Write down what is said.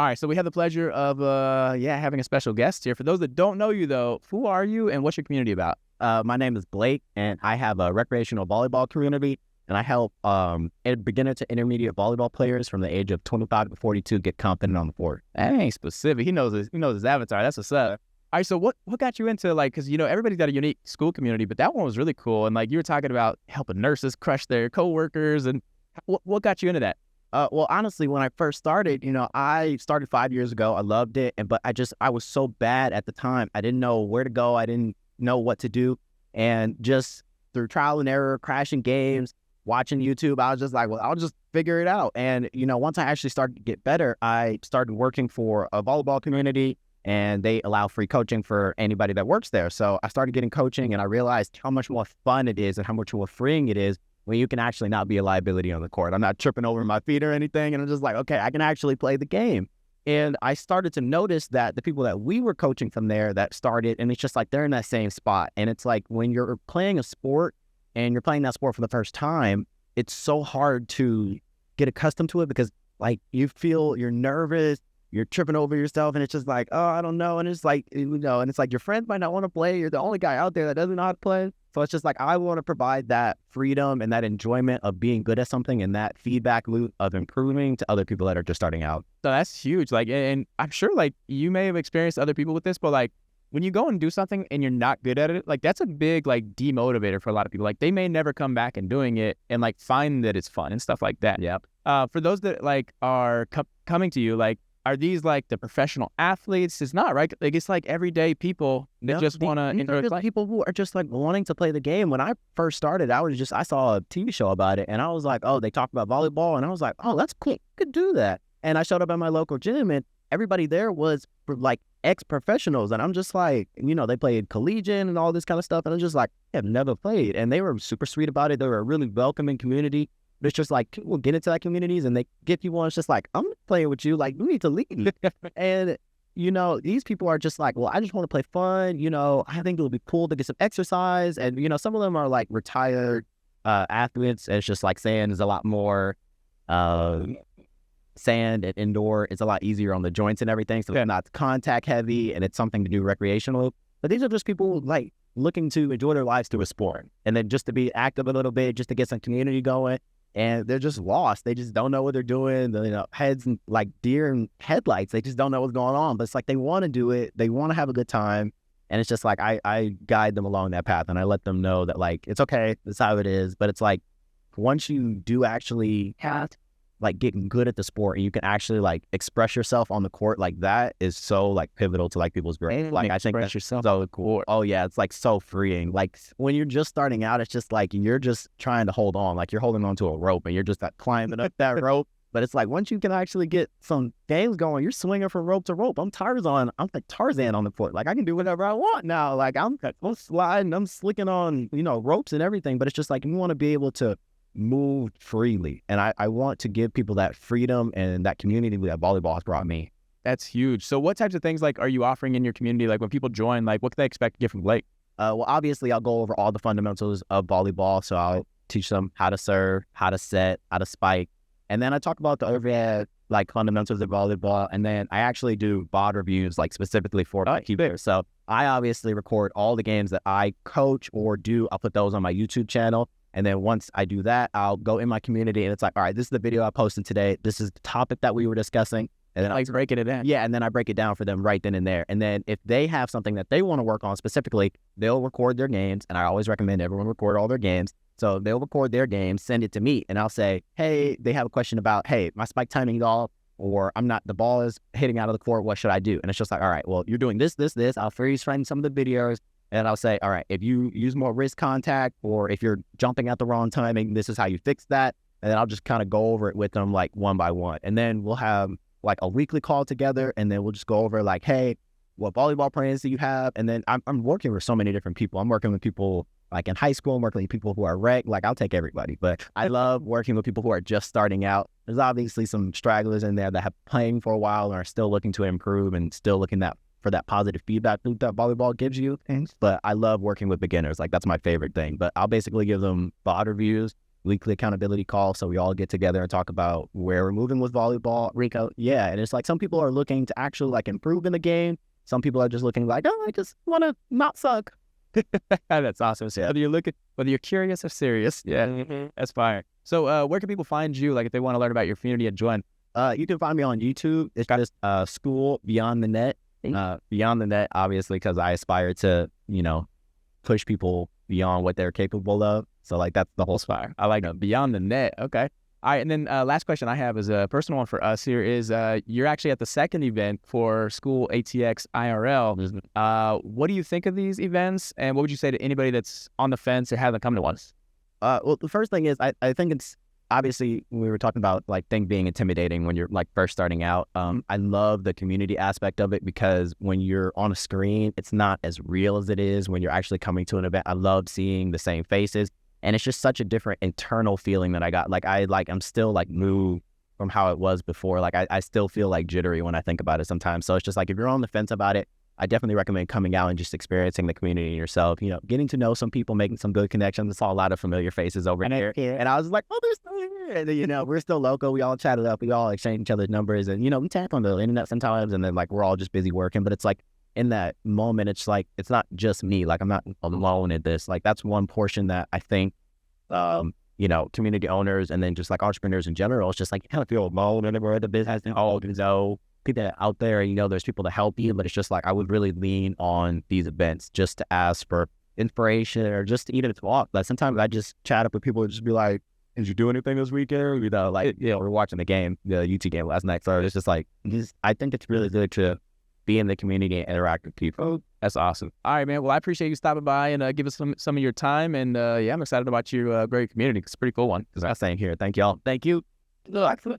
All right, so we have the pleasure of having a special guest here. For those that don't know you though, who are you and what's your community about? My name is Blake, and I have a recreational volleyball community, and I help beginner to intermediate volleyball players from the age of 25 to 42 get confident on the court. That ain't specific. He knows his avatar. That's what's up. All right, so what got you into, like, because, everybody's got a unique school community, but that one was really cool. And, like, you were talking about helping nurses crush their coworkers. And what got you into that? Well, honestly, when I first started, I started 5 years ago. I loved it, but I was so bad at the time. I didn't know where to go. I didn't know what to do. And just through trial and error, crashing games, watching YouTube, I was just like, well, I'll just figure it out. And, once I actually started to get better, I started working for a volleyball community, and they allow free coaching for anybody that works there. So I started getting coaching, and I realized how much more fun it is and how much more freeing it is when you can actually not be a liability on the court. I'm not tripping over my feet or anything, and I'm just like, okay, I can actually play the game. And I started to notice that the people that we were coaching from there that started, and it's just like they're in that same spot. And it's like when you're playing a sport and you're playing that sport for the first time, it's so hard to get accustomed to it because, like, you feel you're nervous, you're tripping over yourself, and it's just like, oh, I don't know. And it's like, and it's like your friends might not want to play. You're the only guy out there that doesn't know how to play. So it's just like, I want to provide that freedom and that enjoyment of being good at something and that feedback loop of improving to other people that are just starting out. So that's huge. Like, and I'm sure, like, you may have experienced other people with this, but, like, when you go and do something and you're not good at it, like, that's a big, like, demotivator for a lot of people. Like, they may never come back and doing it and, like, find that it's fun and stuff like that. Yep. For those that, like, are coming to you, like, are these, like, the professional athletes? It's not, right? Like, it's like everyday people that just want to enjoy life. People who are just, like, wanting to play the game. When I first started, I saw a TV show about it, and I was like, oh, they talk about volleyball, and I was like, oh, that's cool. I could do that. And I showed up at my local gym, and everybody there was, like, ex-professionals, and I'm just like, they played collegiate and all this kind of stuff, and I'm just like, I've never played. And they were super sweet about it. They were a really welcoming community. But it's just like, people get into that communities and they get people, and it's just like, I'm playing with you, like, you need to leave. And, these people are just like, well, I just want to play fun. I think it'll be cool to get some exercise. And, some of them are like retired athletes. And it's just like sand is a lot more sand and indoor. It's a lot easier on the joints and everything. So it's not contact heavy, and it's something to do recreational. But these are just people, like, looking to enjoy their lives through a sport, and then just to be active a little bit, just to get some community going. And they're just lost. They just don't know what they're doing. Heads and like deer in headlights. They just don't know what's going on. But it's like they want to do it. They want to have a good time. And it's just like I guide them along that path, and I let them know that, like, it's okay. That's how it is. But it's like once you do actually like getting good at the sport, and you can actually, like, express yourself on the court, like, that is so, like, pivotal to, like, people's growth. Like, I think that's yourself so cool. Oh yeah, it's like so freeing. Like, when you're just starting out, it's just like you're just trying to hold on, like you're holding on to a rope, and you're just like climbing up that rope. But it's like once you can actually get some games going, you're swinging from rope to rope. I'm Tarzan. I'm like Tarzan on the court. Like, I can do whatever I want now. Like, I'm sliding, I'm slicking on, ropes and everything. But it's just like you want to be able to move freely, and I want to give people that freedom and that community that volleyball has brought me. That's huge. So what types of things, like, are you offering in your community? Like, when people join, like, what can they expect to get from Blake? Well, obviously, I'll go over all the fundamentals of volleyball. So I'll teach them how to serve, how to set, how to spike, and then I talk about the overhead, like, fundamentals of volleyball. And then I actually do VOD reviews, like, specifically for keepers. So I obviously record all the games that I coach or do. I'll put those on my YouTube channel. And then once I do that, I'll go in my community, and it's like, all right, this is the video I posted today. This is the topic that we were discussing. And then I'll break it down. Yeah, and then I break it down for them right then and there. And then if they have something that they want to work on specifically, they'll record their games. And I always recommend everyone record all their games. So they'll record their games, send it to me, and I'll say, hey, they have a question about, hey, my spike timing is off, or the ball is hitting out of the court. What should I do? And it's just like, all right, well, you're doing this. I'll freeze frame some of the videos. And I'll say, all right, if you use more wrist contact, or if you're jumping at the wrong timing, this is how you fix that. And then I'll just kind of go over it with them, like, one by one. And then we'll have, like, a weekly call together, and then we'll just go over, like, hey, what volleyball plans do you have? And then I'm working with so many different people. I'm working with people, like, in high school. I'm working with people who are rec. Like, I'll take everybody. But I love working with people who are just starting out. There's obviously some stragglers in there that have playing for a while and are still looking to improve and still looking for that positive feedback loop that volleyball gives you. But I love working with beginners. Like, that's my favorite thing. But I'll basically give them VOD reviews, weekly accountability call. So we all get together and talk about where we're moving with volleyball. Rico, yeah. And it's like some people are looking to actually like improve in the game. Some people are just looking like, oh, I just want to not suck. That's awesome. So whether you're curious or serious, that's fire. So where can people find you? Like if they want to learn about your community and join? You can find me on YouTube. It's just Skool Beyond the Net. Beyond the Net, obviously, because I aspire to, push people beyond what they're capable of. So like that's the whole Fire. I like Beyond the Net. Okay. All right. And then last question I have is a personal one for us here is you're actually at the second event for Skool ATX IRL. What do you think of these events? And what would you say to anybody that's on the fence or hasn't come to one? Well, the first thing is I think it's obviously we were talking about like things being intimidating when you're like first starting out. I love the community aspect of it because when you're on a screen, it's not as real as it is when you're actually coming to an event. I love seeing the same faces. And it's just such a different internal feeling that I got. I'm still like moved from how it was before. Like I still feel like jittery when I think about it sometimes. So it's just like, if you're on the fence about it, I definitely recommend coming out and just experiencing the community yourself, getting to know some people, making some good connections. I saw a lot of familiar faces over here. And I was like, oh, they're still here. And, we're still local. We all chatted up. We all exchanged each other's numbers. And, we tap on the internet sometimes. And then like, we're all just busy working. But it's like, in that moment, it's like, it's not just me. Like, I'm not alone in this. Like, that's one portion that I think, community owners and then just like entrepreneurs in general, it's just like, you kind of feel alone whenever the business and all, people out there, there's people to help you. But it's just like, I would really lean on these events just to ask for inspiration or just to even talk. Like, sometimes I just chat up with people and just be like, did you do anything this weekend? We're watching the game, the UT game last night. So it's just like, I think it's really good to be in the community and interact with people. That's awesome. All right, man. Well, I appreciate you stopping by and give us some of your time. And I'm excited about your great community. It's a pretty cool one. Because I'm saying here, thank y'all. Thank you. Excellent.